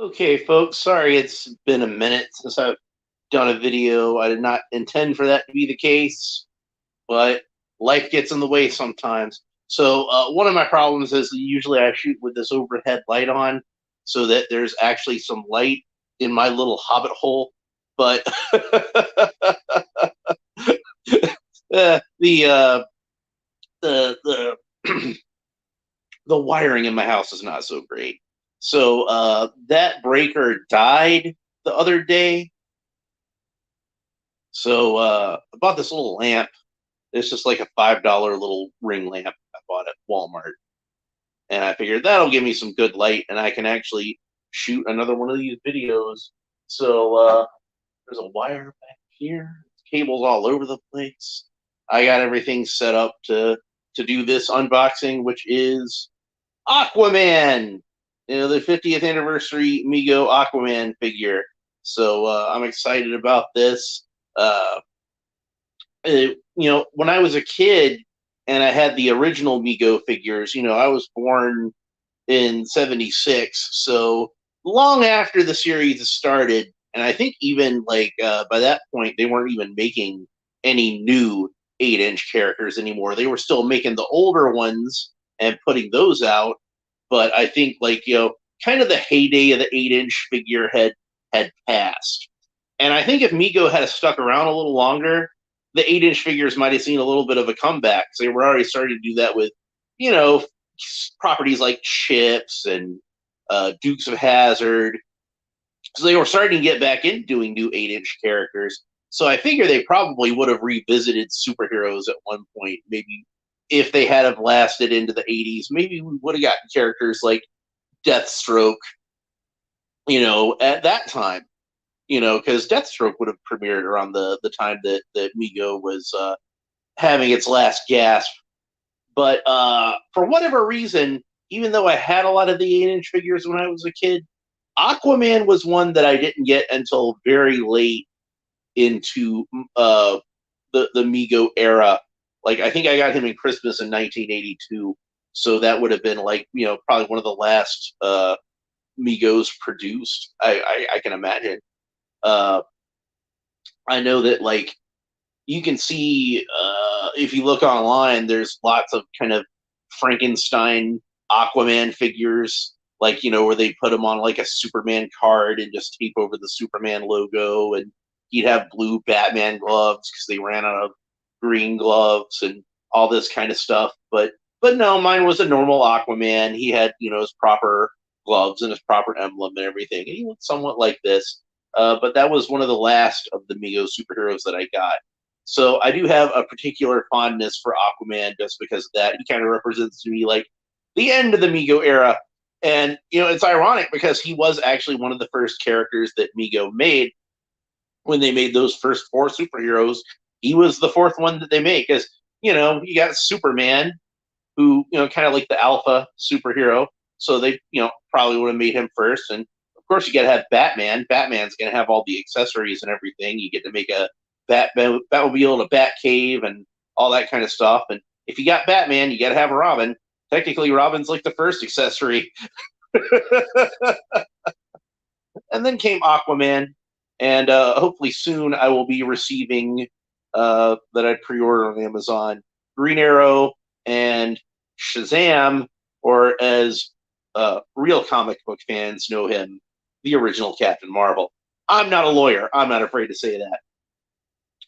Okay, folks, sorry it's been a minute since I've done a video. I did not intend for that to be the case, but life gets in the way sometimes. So, one of my problems is usually I shoot with this overhead light on so that there's actually some light in my little hobbit hole. But the the the wiring in my house is not so great. So that breaker died the other day. So I bought this little lamp. It's just like a $5 little ring lamp I bought at Walmart, and I figured that'll give me some good light, and I can actually shoot another one of these videos. So there's a wire back here, cables all over the place. I got everything set up to do this unboxing, which is Aquaman. The 50th anniversary Mego Aquaman figure. So I'm excited about this. When I was a kid and I had the original Mego figures, I was born in '76, so long after the series started, and I think even like by that point they weren't even making any new 8-inch characters anymore. They were still making the older ones and putting those out, but I think like kind of the heyday of the 8-inch figure had passed. And I think if Mego had stuck around a little longer, the 8-inch figures might have seen a little bit of a comeback. So they were already starting to do that with, you know, properties like Chips and Dukes of Hazard. So they were starting to get back into doing new 8-inch characters. So I figure they probably would have revisited superheroes at one point. Maybe if they had have lasted into the 80s, maybe we would have gotten characters like Deathstroke, at that time. Because Deathstroke would have premiered around the time that Mego was having its last gasp. But for whatever reason, even though I had a lot of the 8-inch figures when I was a kid, Aquaman was one that I didn't get until very late into the Mego era. Like I think I got him in Christmas in 1982, so that would have been like probably one of the last Migos produced. I can imagine. Uh, I know that like you can see if you look online, there's lots of kind of Frankenstein Aquaman figures, like where they put him on like a Superman card and just tape over the Superman logo, and he'd have blue Batman gloves because they ran out of green gloves and all this kind of stuff. But no, mine was a normal Aquaman. He had his proper gloves and his proper emblem and everything, and he looked somewhat like this. But that was one of the last of the Mego superheroes that I got. So I do have a particular fondness for Aquaman just because of that. He kind of represents to me like the end of the Mego era. And, it's ironic because he was actually one of the first characters that Mego made when they made those first four superheroes. He was the fourth one that they made because, you got Superman, who, kind of like the alpha superhero. So they, probably would have made him first. And of course, you got to have Batman. Batman's going to have all the accessories and everything. You get to make a Batmobile, a Bat Cave, and all that kind of stuff. And if you got Batman, you got to have Robin. Technically, Robin's like the first accessory. And then came Aquaman, and hopefully soon I will be receiving that I pre-ordered on Amazon Green Arrow and Shazam, or as real comic book fans know him, the original Captain Marvel. I'm not a lawyer. I'm not afraid to say that.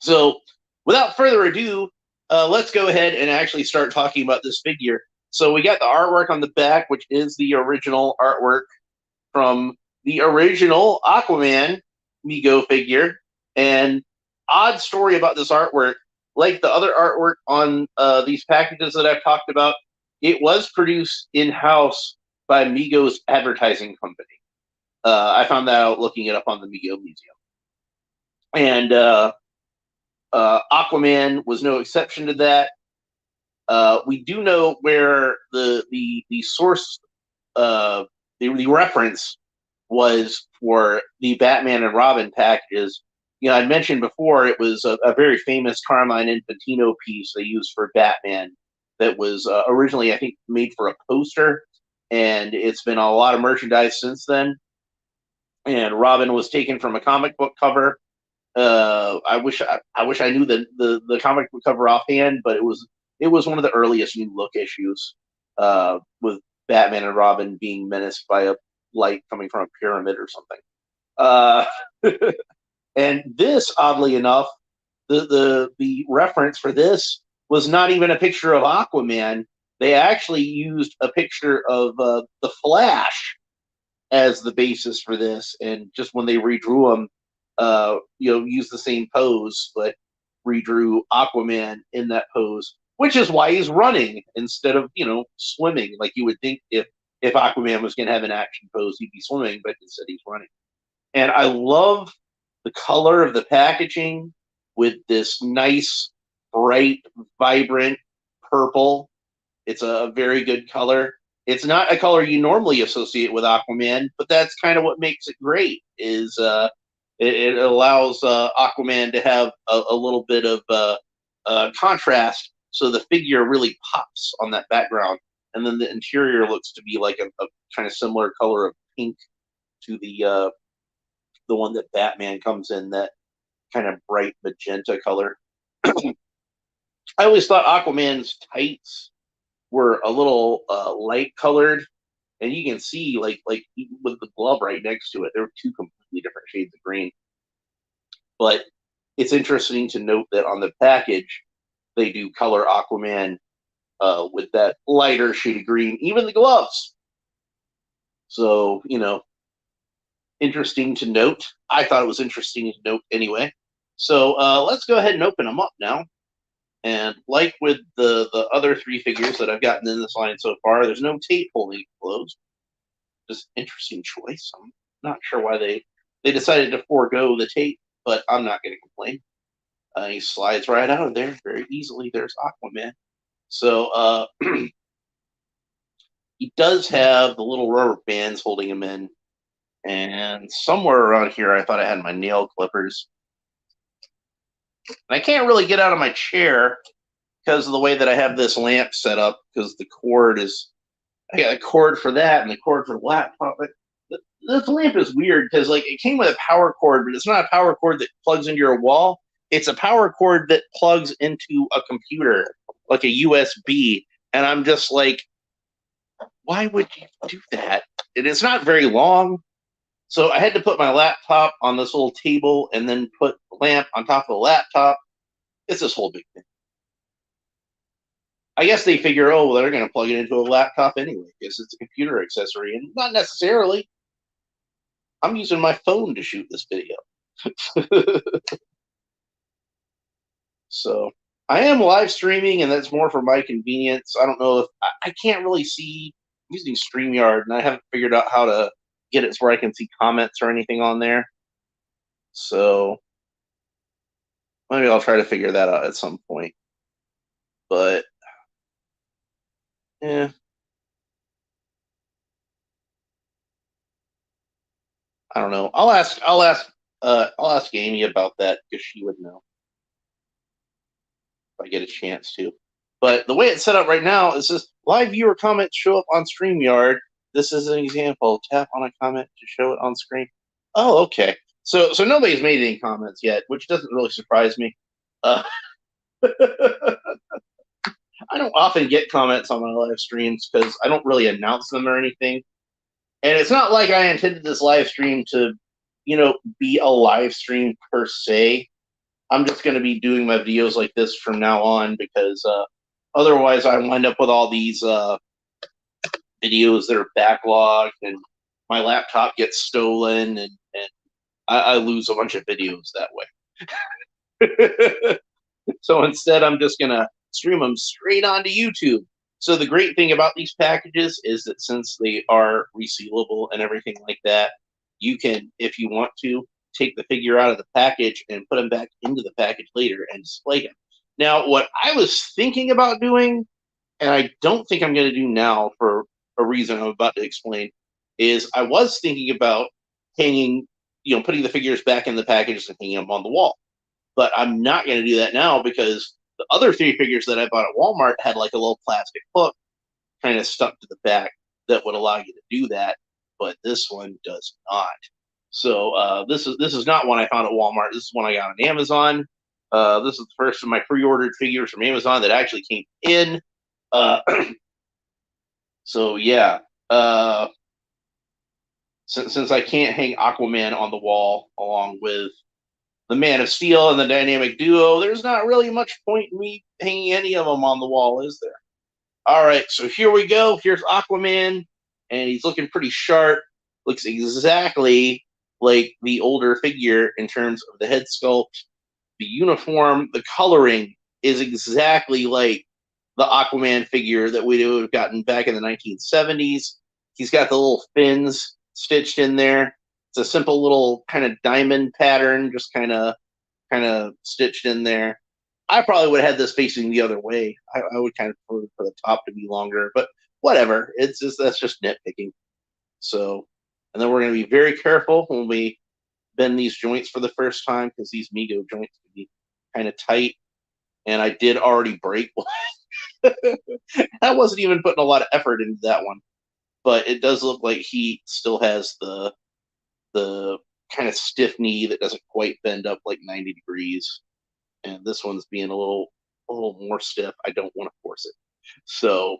So, without further ado, let's go ahead and actually start talking about this figure. So, we got the artwork on the back, which is the original artwork from the original Aquaman Mego figure. And odd story about this artwork, like the other artwork on these packages that I've talked about, it was produced in-house by Mego's advertising company. I found that out looking it up on the Mego Museum. And Aquaman was no exception to that. We do know where the source, the reference was for the Batman and Robin packages. I'd mentioned before it was a very famous Carmine Infantino piece they used for Batman that was originally, I think, made for a poster, and it's been a lot of merchandise since then. and Robin was taken from a comic book cover. I wish I knew the comic book cover offhand, but it was one of the earliest New Look issues, with Batman and Robin being menaced by a light coming from a pyramid or something. Uh, and this, oddly enough, the reference for this was not even a picture of Aquaman. They actually used a picture of the Flash as the basis for this, and just when they redrew him, used the same pose, but redrew Aquaman in that pose, which is why he's running instead of swimming. Like you would think, if Aquaman was going to have an action pose, he'd be swimming, but instead he's running. And I love the color of the packaging with this nice, bright, vibrant purple. It's a very good color. It's not a color you normally associate with Aquaman, but that's kind of what makes it great. Is it allows Aquaman to have a little bit of contrast, so the figure really pops on that background, and then the interior looks to be like a kind of similar color of pink to the one that Batman comes in, that kind of bright magenta color. I always thought Aquaman's tights were a little light colored, and you can see like with the glove right next to it, there were two completely different shades of green. But it's interesting to note that on the package, they do color Aquaman with that lighter shade of green, even the gloves. So, interesting to note. I thought it was interesting to note anyway. So let's go ahead and open them up now. And like with the other three figures that I've gotten in this line so far, there's no tape holding it closed. Just interesting choice. I'm not sure why they decided to forego the tape, but I'm not going to complain. He slides right out of there very easily. There's Aquaman. So he does have the little rubber bands holding him in. And somewhere around here, I thought I had my nail clippers. And I can't really get out of my chair because of the way that I have this lamp set up, because the cord is, I got a cord for that and the cord for the laptop. But this lamp is weird because like it came with a power cord, but it's not a power cord that plugs into your wall. It's a power cord that plugs into a computer, like a USB. And I'm just like, why would you do that? It's not very long. So I had to put my laptop on this little table and then put the lamp on top of the laptop. It's this whole big thing. I guess they figure, oh, well, they're going to plug it into a laptop anyway because it's a computer accessory, and not necessarily. I'm using my phone to shoot this video. So I am live streaming, and that's more for my convenience. I don't know if I can't really see using StreamYard, and I haven't figured out how to get it where I can see comments or anything on there. So maybe I'll try to figure that out at some point. But yeah, I don't know. I'll ask Amy about that because she would know if I get a chance to. But the way it's set up right now is just live viewer comments show up on StreamYard. This is an example. Tap on a comment to show it on screen. Oh, okay. So nobody's made any comments yet, which doesn't really surprise me. I don't often get comments on my live streams because I don't really announce them or anything. And it's not like I intended this live stream to, be a live stream per se. I'm just going to be doing my videos like this from now on because otherwise I wind up with all these videos that are backlogged and my laptop gets stolen and I lose a bunch of videos that way. So instead, I'm just going to stream them straight onto YouTube. So the great thing about these packages is that since they are resealable and everything like that, you can, if you want to, take the figure out of the package and put them back into the package later and display them. Now, what I was thinking about doing, and I don't think I'm going to do now for a reason I'm about to explain, is I was thinking about hanging, putting the figures back in the package and hanging them on the wall. But I'm not going to do that now because the other three figures that I bought at Walmart had like a little plastic hook kind of stuck to the back that would allow you to do that, but this one does not. So this is not one I found at Walmart. This is one I got on Amazon. This is the first of my pre-ordered figures from Amazon that actually came in. Uh, so yeah, uh, since I can't hang Aquaman on the wall along with the Man of Steel and the Dynamic Duo, there's not really much point in me hanging any of them on the wall, is there? All right, so here we go. Here's Aquaman, and he's looking pretty sharp. Looks exactly like the older figure in terms of the head sculpt, the uniform, the coloring is exactly like the Aquaman figure that we would have gotten back in the 1970s. He's got the little fins stitched in there. It's a simple little kind of diamond pattern, just kind of stitched in there. I probably would have had this facing the other way. I would kind of prefer for the top to be longer, but whatever. It's just that's just nitpicking. So, and then we're going to be very careful when we bend these joints for the first time because these Mego joints can be kind of tight. And I did already break one. I wasn't even putting a lot of effort into that one, but it does look like he still has the kind of stiff knee that doesn't quite bend up like 90 degrees. And this one's being a little more stiff. I don't want to force it. So,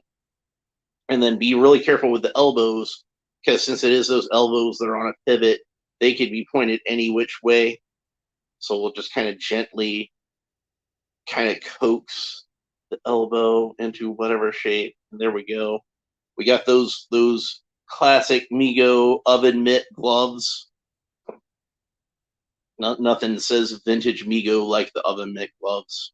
and then be really careful with the elbows because since it is those elbows that are on a pivot, they could be pointed any which way. So we'll just kind of gently kind of coax the elbow into whatever shape. And there we go. We got those classic Mego oven mitt gloves. Nothing says vintage Mego like the oven mitt gloves.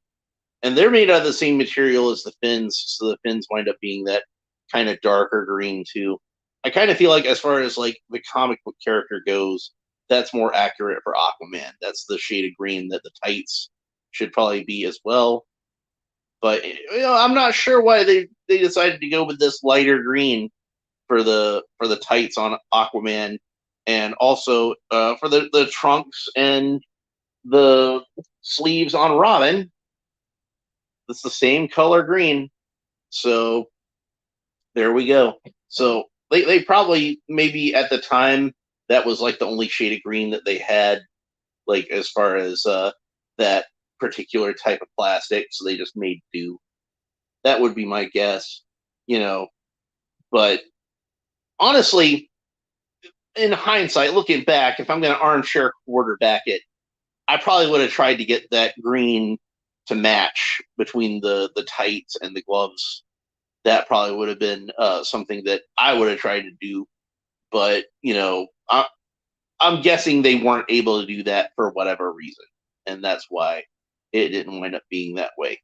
And they're made out of the same material as the fins, so the fins wind up being that kind of darker green too. I kind of feel like as far as like the comic book character goes, that's more accurate for Aquaman. That's the shade of green that the tights should probably be as well. But I'm not sure why they decided to go with this lighter green for the tights on Aquaman, and also for the trunks and the sleeves on Robin. It's the same color green. So there we go. So they probably maybe at the time that was like the only shade of green that they had, like as far as that particular type of plastic. So they just made do. That would be my guess, you know. But honestly, in hindsight, looking back, if I'm going to armchair quarterback it, I probably would have tried to get that green to match between the tights and the gloves. That probably would have been something that I would have tried to do. But I'm guessing they weren't able to do that for whatever reason, and that's why it didn't wind up being that way.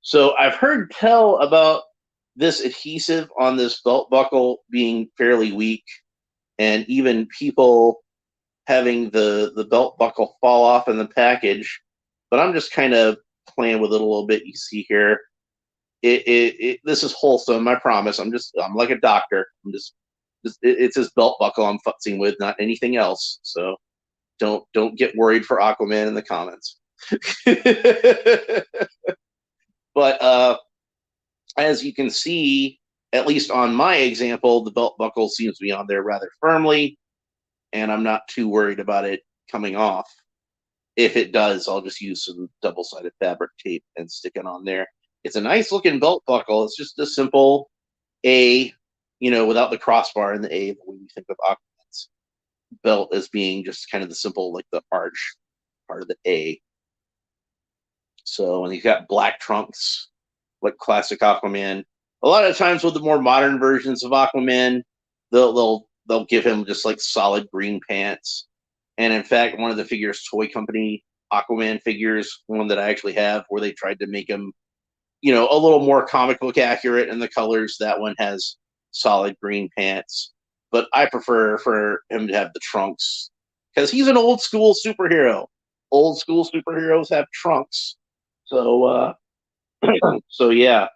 So I've heard tell about this adhesive on this belt buckle being fairly weak, and even people having the belt buckle fall off in the package. But I'm just kind of playing with it a little bit. You see here, this is wholesome. I promise. I'm like a doctor. It's his belt buckle I'm futzing with, not anything else. So don't get worried for Aquaman in the comments. But as you can see, at least on my example, the belt buckle seems to be on there rather firmly, and I'm not too worried about it coming off. If it does, I'll just use some double-sided fabric tape and stick it on there. It's a nice looking belt buckle. It's just a simple A, without the crossbar in the A, when you think of Aquaman's belt as being just kind of the simple, like the arch part of the A. So, and he's got black trunks, like classic Aquaman. A lot of times with the more modern versions of Aquaman, they'll give him just like solid green pants. And in fact, one of the figures, Toy Company Aquaman figures, one that I actually have, where they tried to make him, a little more comic book accurate in the colors. That one has solid green pants, but I prefer for him to have the trunks because he's an old school superhero. Old school superheroes have trunks, so so yeah,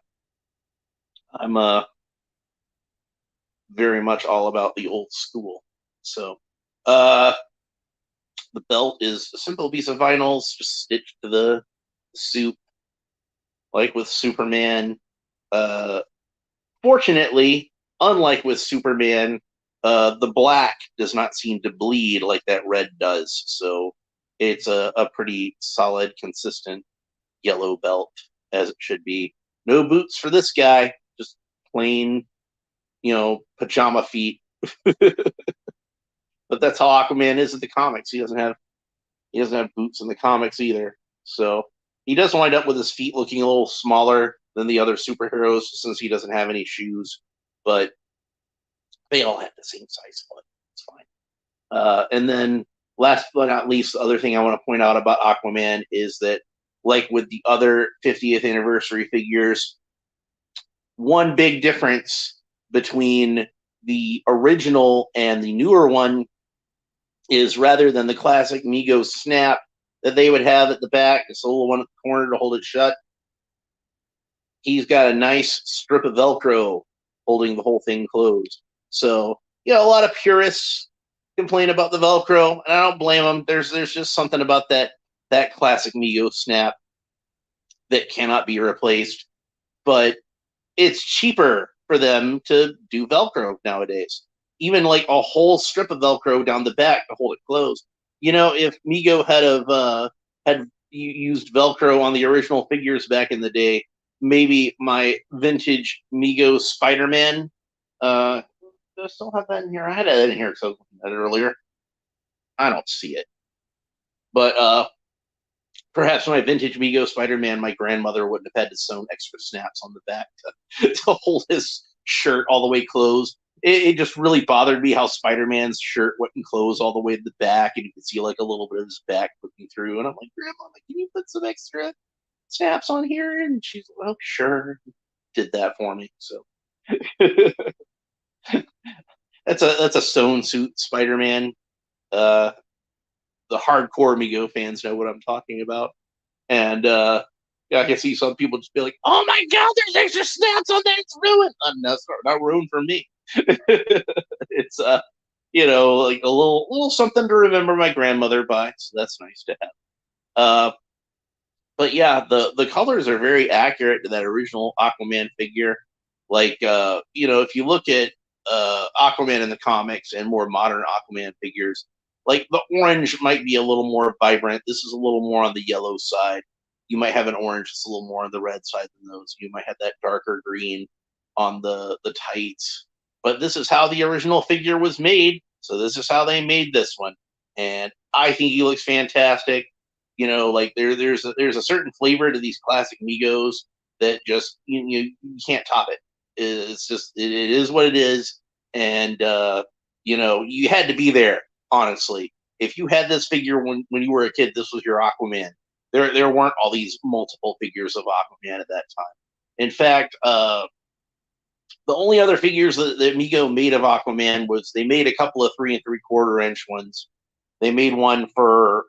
I'm very much all about the old school. So uh, the belt is a simple piece of vinyl just stitched to the suit, like with Superman. Uh, Fortunately, unlike with Superman, the black does not seem to bleed like that red does. So it's a pretty solid, consistent yellow belt, as it should be. No boots for this guy, just plain, pajama feet. But that's how Aquaman is in the comics. He doesn't have boots in the comics either. So he does wind up with his feet looking a little smaller than the other superheroes since he doesn't have any shoes. But they all have the same size foot. It's fine. And then, last but not least, the other thing I want to point out about Aquaman is that, like with the other 50th anniversary figures, one big difference between the original and the newer one is rather than the classic Mego snap that they would have at the back, just a little one at the corner to hold it shut, he's got a nice strip of Velcro holding the whole thing closed. So, a lot of purists complain about the Velcro, and I don't blame them. There's just something about that classic Mego snap that cannot be replaced. But it's cheaper for them to do Velcro nowadays. Even like a whole strip of Velcro down the back to hold it closed. If Mego had used Velcro on the original figures back in the day, maybe my vintage Mego Spider-Man. Do I still have that in here? I had that in here because I was looking at it earlier. I don't see it, but perhaps my vintage Mego Spider-Man, my grandmother wouldn't have had to sew extra snaps on the back to hold his shirt all the way closed. It just really bothered me how Spider-Man's shirt wouldn't close all the way to the back, and you could see like a little bit of his back looking through. And I'm like, Grandma, can you put some extra snaps on here? And she's like, oh, sure. Did that for me. So that's a sewn suit Spider-Man. The hardcore Mego fans know what I'm talking about. And I can see some people just be like, "Oh my God, there's extra snaps on that! It's ruined." No, not ruined for me. It's like a little something to remember my grandmother by. So that's nice to have. But yeah, the colors are very accurate to that original Aquaman figure. Like if you look at Aquaman in the comics and more modern Aquaman figures, like the orange might be a little more vibrant. This is a little more on the yellow side. You might have an orange that's a little more on the red side than those. You might have that darker green on the tights. But this is how the original figure was made. So this is how they made this one. And I think he looks fantastic. Like there's a certain flavor to these classic Megos that just you can't top it. It's just it is what it is. And you had to be there, honestly. If you had this figure when you were a kid, this was your Aquaman. There weren't all these multiple figures of Aquaman at that time. In fact, the only other figures that Mego made of Aquaman was they made a couple of 3 3/4 inch ones. They made one for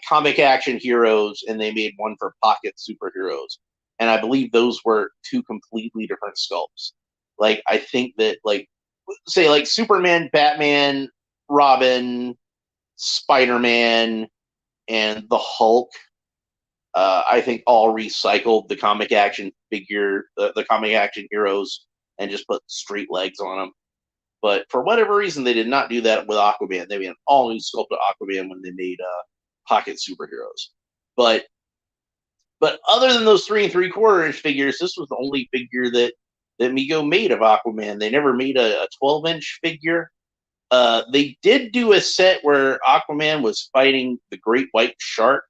Comic Action Heroes, and they made one for Pocket Superheroes. And I believe those were two completely different sculpts. Like, I think that, say, Superman, Batman, Robin, Spider-Man, and the Hulk, I think all recycled the Comic Action figure, the Comic Action Heroes, and just put straight legs on them. But for whatever reason, they did not do that with Aquaman. They made an all-new sculpt of Aquaman when they made Pocket Superheroes. But other than those 3 3/4 inch figures, this was the only figure that Mego made of Aquaman. They never made a 12-inch figure. They did do a set where Aquaman was fighting the Great White Shark,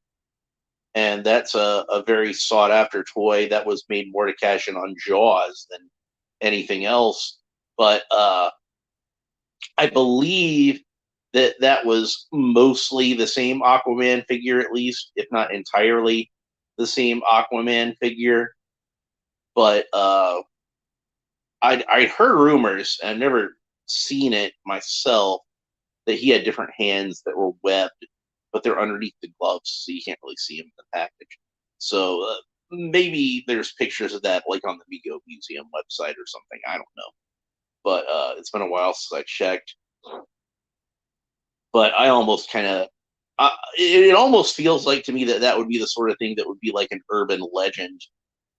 and that's a very sought-after toy that was made more to cash in on Jaws than anything else. But I believe that was mostly the same Aquaman figure, at least, if not entirely the same Aquaman figure. But I'd heard rumors, and I've never seen it myself, that he had different hands that were webbed, but they're underneath the gloves, so you can't really see them in the package. So maybe there's pictures of that, like on the Mego Museum website or something. I don't know. But it's been a while since I checked. But I almost kind of, it almost feels like to me that would be the sort of thing that would be like an urban legend,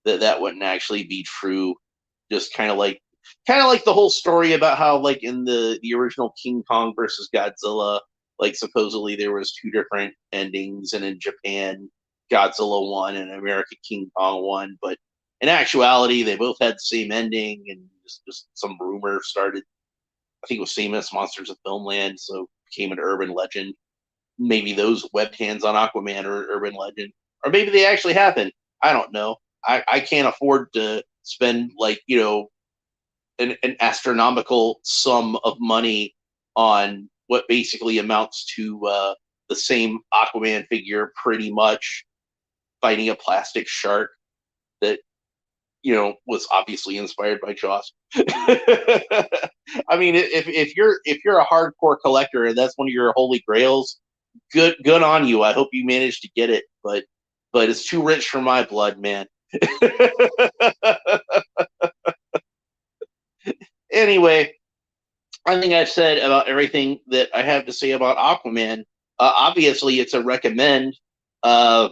that wouldn't actually be true. Just kind of like Kind of like the whole story about how, like, in the original King Kong versus Godzilla, like, supposedly there was two different endings, and in Japan, Godzilla won and America King Kong won, but in actuality, they both had the same ending, and just some rumor started. I think it was famous Monsters of Filmland, so it became an urban legend. Maybe those webcams on Aquaman are urban legend, or maybe they actually happened. I don't know. I can't afford to spend, like, an astronomical sum of money on what basically amounts to the same Aquaman figure, pretty much fighting a plastic shark that was obviously inspired by Jaws. I mean, if you're a hardcore collector and that's one of your holy grails, good on you. I hope you managed to get it, but it's too rich for my blood, man. Anyway, I think I've said about everything that I have to say about Aquaman. Obviously, it's a recommend. Uh,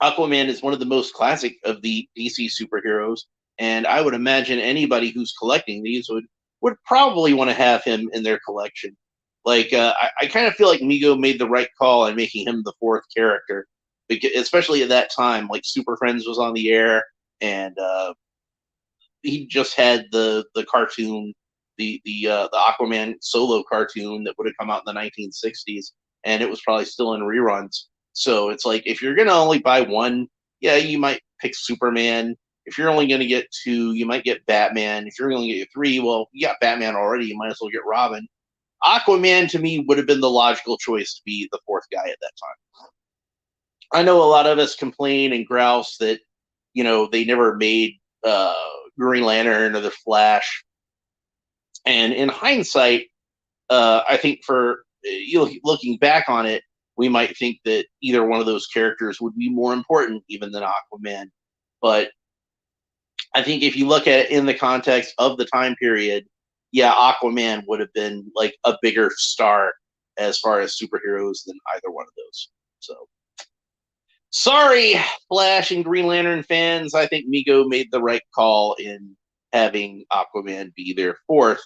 Aquaman is one of the most classic of the DC superheroes, and I would imagine anybody who's collecting these would probably want to have him in their collection. Like, I kind of feel like Mego made the right call in making him the fourth character, because, especially at that time, like Super Friends was on the air, and he just had the cartoon, the Aquaman solo cartoon that would have come out in the 1960s, and it was probably still in reruns. So it's like, if you're gonna only buy one, yeah, you might pick Superman. If you're only gonna get two, you might get Batman. If you're only gonna get three, well, you got Batman already. You might as well get Robin. Aquaman to me would have been the logical choice to be the fourth guy at that time. I know a lot of us complain and grouse that they never made Green Lantern or the Flash, and in hindsight, I think for looking back on it, we might think that either one of those characters would be more important even than Aquaman. But I think if you look at it in the context of the time period, yeah, Aquaman would have been like a bigger star as far as superheroes than either one of those. So sorry, Flash and Green Lantern fans. I think Mego made the right call in having Aquaman be their fourth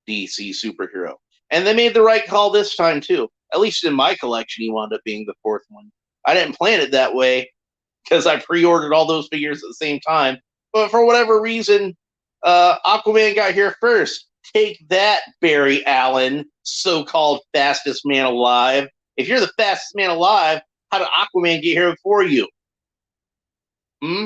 DC superhero. And they made the right call this time, too. At least in my collection, he wound up being the fourth one. I didn't plan it that way because I pre-ordered all those figures at the same time. But for whatever reason, Aquaman got here first. Take that, Barry Allen, so-called fastest man alive. If you're the fastest man alive, how did Aquaman get here before you? Hmm?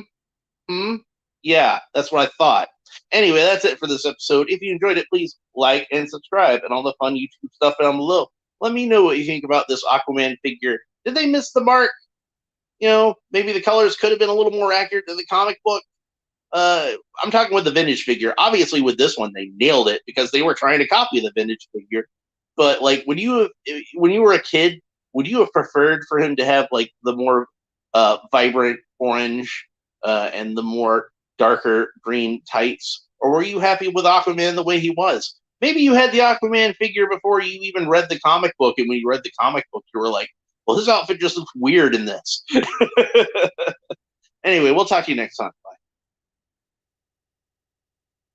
Hmm? Yeah, that's what I thought. Anyway, that's it for this episode. If you enjoyed it, please like and subscribe and all the fun YouTube stuff down below. Let me know what you think about this Aquaman figure. Did they miss the mark? Maybe the colors could have been a little more accurate to the comic book. I'm talking with the vintage figure. Obviously, with this one, they nailed it because they were trying to copy the vintage figure. But like, when you were a kid, would you have preferred for him to have like the more vibrant orange and the more darker green tights, or were you happy with Aquaman the way he was? Maybe you had the Aquaman figure before you even read the comic book, and when you read the comic book, you were like, "Well, his outfit just looks weird in this." Anyway, we'll talk to you next time.